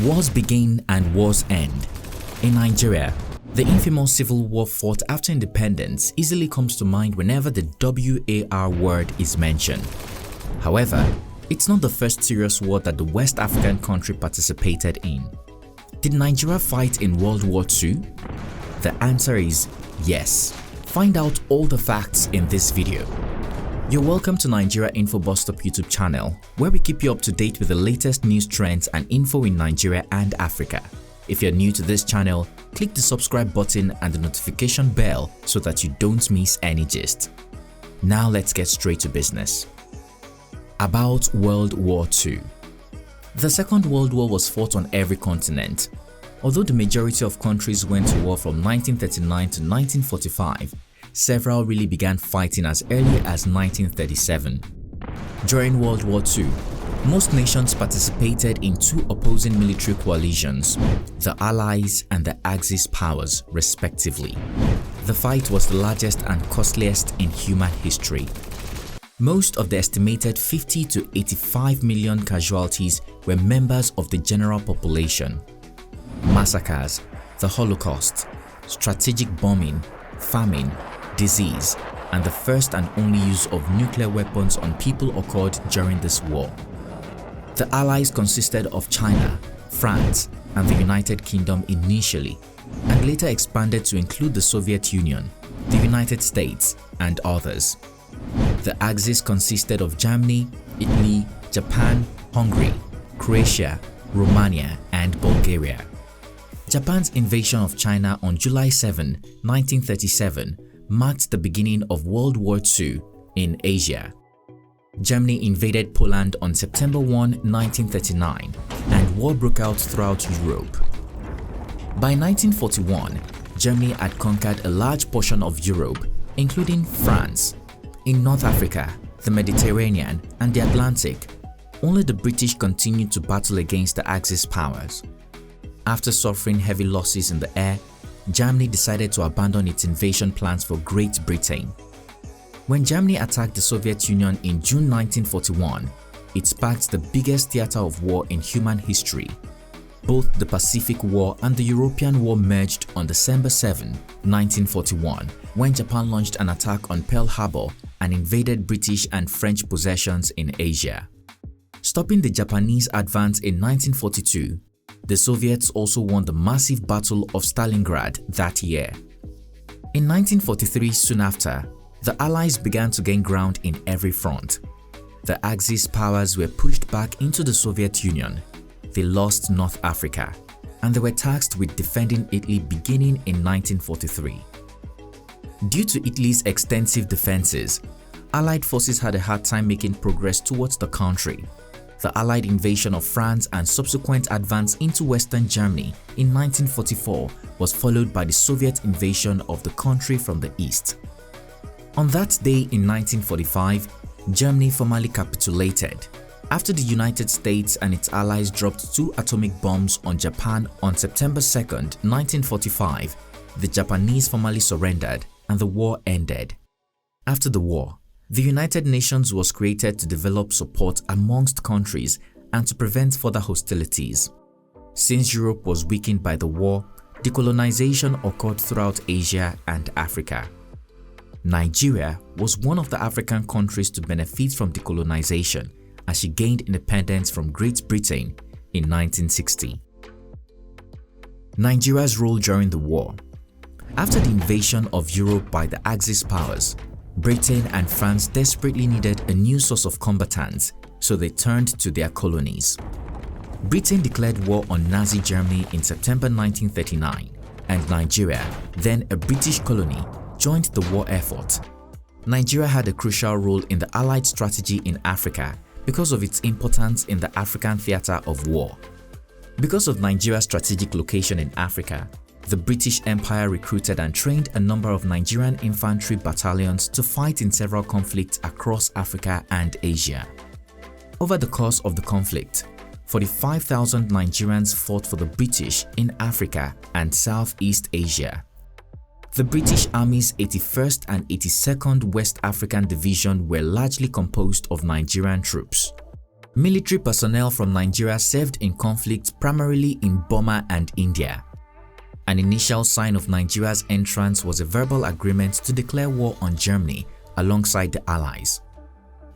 Wars begin and wars end. In Nigeria, the infamous civil war fought after independence easily comes to mind whenever the WAR word is mentioned. However, it's not the first serious war that the West African country participated in. Did Nigeria fight in World War II? The answer is yes. Find out all the facts in this video. You're welcome to Nigeria Info Bus Stop YouTube channel, where we keep you up to date with the latest news trends and info in Nigeria and Africa. If you're new to this channel, click the subscribe button and the notification bell so that you don't miss any gist. Now let's get straight to business. About World War II. The Second World War was fought on every continent. Although the majority of countries went to war from 1939 to 1945, several really began fighting as early as 1937. During World War II, most nations participated in two opposing military coalitions, the Allies and the Axis powers, respectively. The fight was the largest and costliest in human history. Most of the estimated 50 to 85 million casualties were members of the general population. Massacres, the Holocaust, strategic bombing, famine, disease, and the first and only use of nuclear weapons on people occurred during this war. The Allies consisted of China, France, and the United Kingdom initially, and later expanded to include the Soviet Union, the United States, and others. The Axis consisted of Germany, Italy, Japan, Hungary, Croatia, Romania, and Bulgaria. Japan's invasion of China on July 7, 1937 marked the beginning of World War II in Asia. Germany invaded Poland on September 1, 1939, and war broke out throughout Europe. By 1941, Germany had conquered a large portion of Europe, including France. In North Africa, the Mediterranean, and the Atlantic, only the British continued to battle against the Axis powers. After suffering heavy losses in the air, Germany decided to abandon its invasion plans for Great Britain. When Germany attacked the Soviet Union in June 1941, it sparked the biggest theater of war in human history. Both the Pacific War and the European War merged on December 7, 1941, when Japan launched an attack on Pearl Harbor and invaded British and French possessions in Asia. Stopping the Japanese advance in 1942, the Soviets also won the massive Battle of Stalingrad that year. In 1943, soon after, the Allies began to gain ground in every front. The Axis powers were pushed back into the Soviet Union. They lost North Africa, and they were tasked with defending Italy beginning in 1943. Due to Italy's extensive defenses, Allied forces had a hard time making progress towards the country. The Allied invasion of France and subsequent advance into Western Germany in 1944 was followed by the Soviet invasion of the country from the east. On that day in 1945, Germany formally capitulated. After the United States and its allies dropped two atomic bombs on Japan on September 2, 1945, the Japanese formally surrendered and the war ended. After the war, the United Nations was created to develop support amongst countries and to prevent further hostilities. Since Europe was weakened by the war, decolonization occurred throughout Asia and Africa. Nigeria was one of the African countries to benefit from decolonization as she gained independence from Great Britain in 1960. Nigeria's role during the war. After the invasion of Europe by the Axis powers, Britain and France desperately needed a new source of combatants, so they turned to their colonies. Britain declared war on Nazi Germany in September 1939, and Nigeria, then a British colony, joined the war effort. Nigeria had a crucial role in the Allied strategy in Africa because of its importance in the African theater of war. Because of Nigeria's strategic location in Africa, the British Empire recruited and trained a number of Nigerian infantry battalions to fight in several conflicts across Africa and Asia. Over the course of the conflict, 45,000 Nigerians fought for the British in Africa and Southeast Asia. The British Army's 81st and 82nd West African Division were largely composed of Nigerian troops. Military personnel from Nigeria served in conflicts primarily in Burma and India. An initial sign of Nigeria's entrance was a verbal agreement to declare war on Germany alongside the Allies.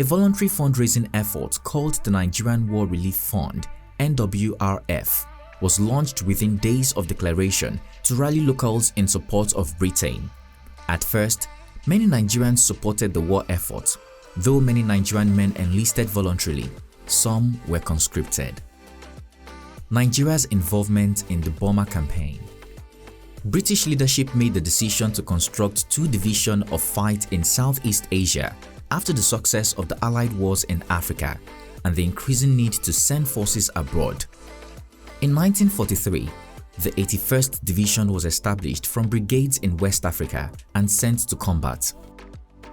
A voluntary fundraising effort called the Nigerian War Relief Fund (NWRF) was launched within days of declaration to rally locals in support of Britain. At first, many Nigerians supported the war effort. Though many Nigerian men enlisted voluntarily, some were conscripted. Nigeria's involvement in the Burma campaign. British leadership made the decision to construct two divisions of fight in Southeast Asia after the success of the Allied wars in Africa and the increasing need to send forces abroad. In 1943, the 81st Division was established from brigades in West Africa and sent to combat.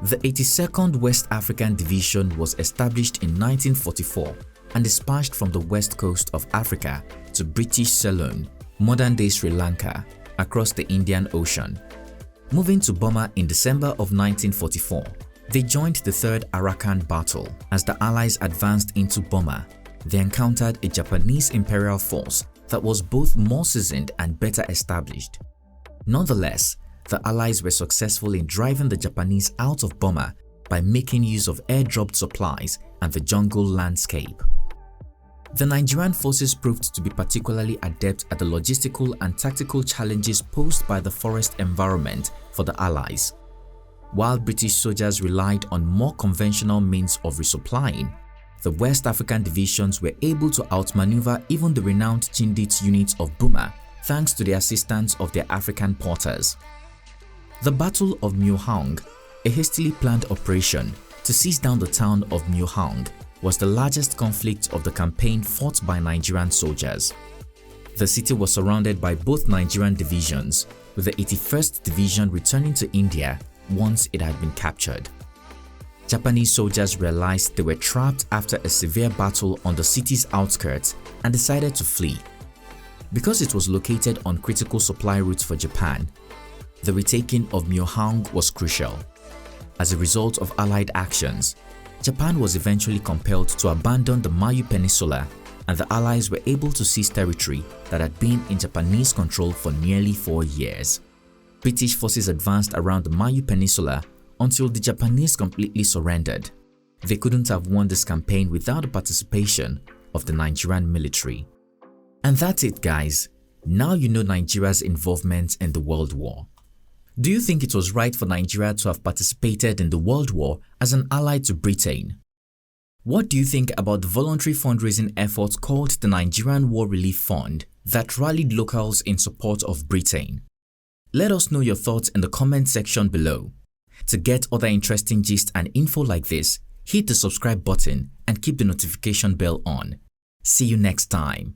The 82nd West African Division was established in 1944 and dispatched from the west coast of Africa to British Ceylon, modern-day Sri Lanka, across the Indian Ocean. Moving to Burma in December of 1944, they joined the Third Arakan Battle. As the Allies advanced into Burma, they encountered a Japanese imperial force that was both more seasoned and better established. Nonetheless, the Allies were successful in driving the Japanese out of Burma by making use of airdropped supplies and the jungle landscape. The Nigerian forces proved to be particularly adept at the logistical and tactical challenges posed by the forest environment for the Allies. While British soldiers relied on more conventional means of resupplying, the West African divisions were able to outmaneuver even the renowned Chindit units of Burma thanks to the assistance of their African porters. The Battle of Mueang, a hastily planned operation to seize down the town of Mueang, was the largest conflict of the campaign fought by Nigerian soldiers. The city was surrounded by both Nigerian divisions, with the 81st Division returning to India once it had been captured. Japanese soldiers realized they were trapped after a severe battle on the city's outskirts and decided to flee. Because it was located on critical supply routes for Japan, the retaking of Mueang was crucial. As a result of Allied actions, Japan was eventually compelled to abandon the Mayu Peninsula, and the Allies were able to seize territory that had been in Japanese control for nearly 4 years. British forces advanced around the Mayu Peninsula until the Japanese completely surrendered. They couldn't have won this campaign without the participation of the Nigerian military. And that's it, guys. Now you know Nigeria's involvement in the World War. Do you think it was right for Nigeria to have participated in the World War as an ally to Britain? What do you think about the voluntary fundraising effort called the Nigerian War Relief Fund that rallied locals in support of Britain? Let us know your thoughts in the comment section below. To get other interesting gist and info like this, hit the subscribe button and keep the notification bell on. See you next time.